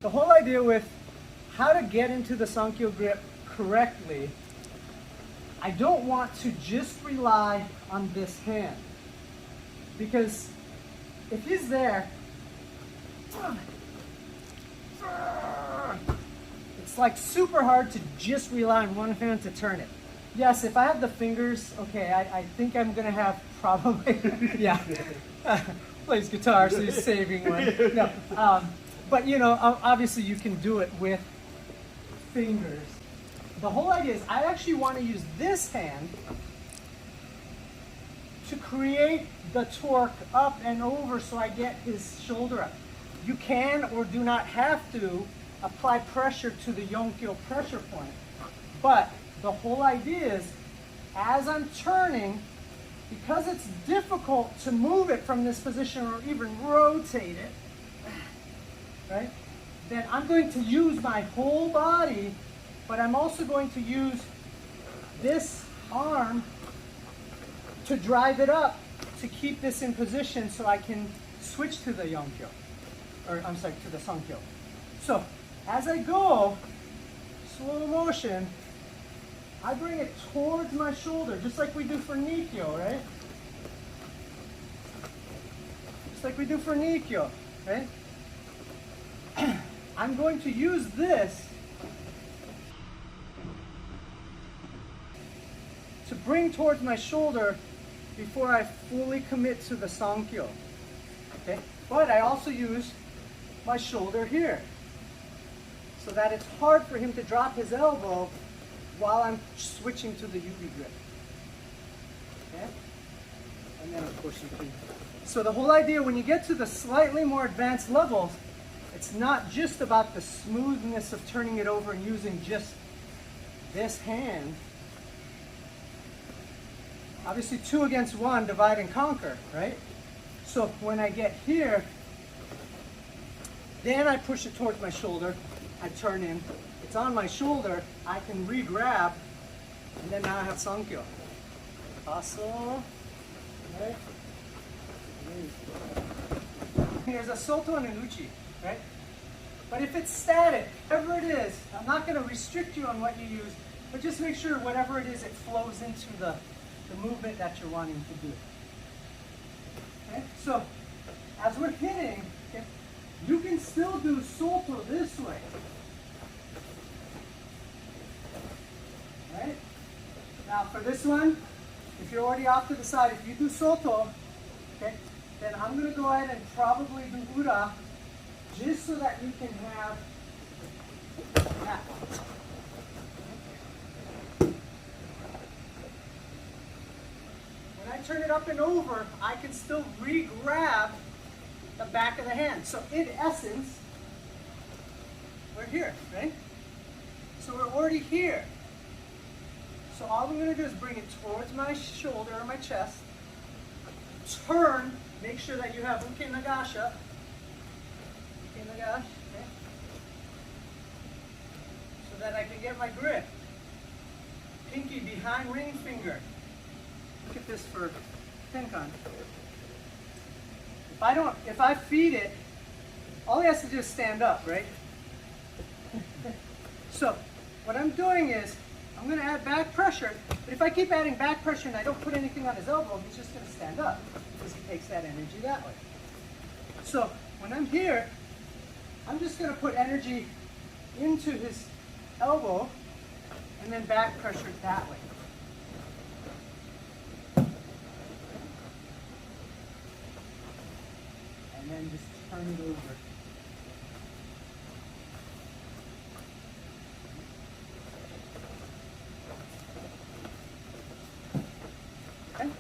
The whole idea with how to get into the Sankyo grip correctly, I don't want to just rely on this hand. Because if he's there, it's like super hard to just rely on one hand to turn it. Yes, if I have the fingers, okay, I think I'm gonna have probably, yeah, plays guitar, so he's saving one. No, but you know, obviously you can do it with fingers. The whole idea is I actually want to use this hand to create the torque up and over so I get his shoulder up. You can or do not have to apply pressure to the Yonkyo pressure point. But the whole idea is as I'm turning, because it's difficult to move it from this position or even rotate it, right? Then I'm going to use my whole body, but I'm also going to use this arm to drive it up to keep this in position so I can switch to the Yonkyo, or I'm sorry, to the Sankyo. So as I go, slow motion, I bring it towards my shoulder, just like we do for Nikyo, right? Just like we do for Nikyo, right? I'm going to use this to bring towards my shoulder before I fully commit to the Sankyo. Okay? But I also use my shoulder here so that it's hard for him to drop his elbow while I'm switching to the UB grip. Okay? And then of course you can. So the whole idea when you get to the slightly more advanced levels, it's not just about the smoothness of turning it over and using just this hand. Obviously 2 against 1, divide and conquer, right? So when I get here, then I push it towards my shoulder, I turn in, it's on my shoulder, I can re-grab, and then now I have Sankyo. Paso, right? There's a Soto and an Uchi, right? But if it's static, whatever it is, I'm not going to restrict you on what you use, but just make sure whatever it is, it flows into the movement that you're wanting to do. Okay? So, as we're hitting, you can still do Soto this way. Right? Now for this one, if you're already off to the side, if you do Soto, okay, then I'm going to go ahead and probably do Ura, just so that you can have that. When I turn it up and over, I can still re-grab the back of the hand. So in essence, we're here, right? So we're already here. So all I'm going to do is bring it towards my shoulder or my chest, turn, make sure that you have Uke Nagasha, okay? So that I can get my grip. Pinky behind ring finger. Look at this for Tenkan. If I feed it, all he has to do is stand up, right? So what I'm doing is, I'm going to add back pressure, but if I keep adding back pressure and I don't put anything on his elbow, he's just going to stand up because he takes that energy that way. So when I'm here, I'm just going to put energy into his elbow and then back pressure that way. And then just turn it over. Okay?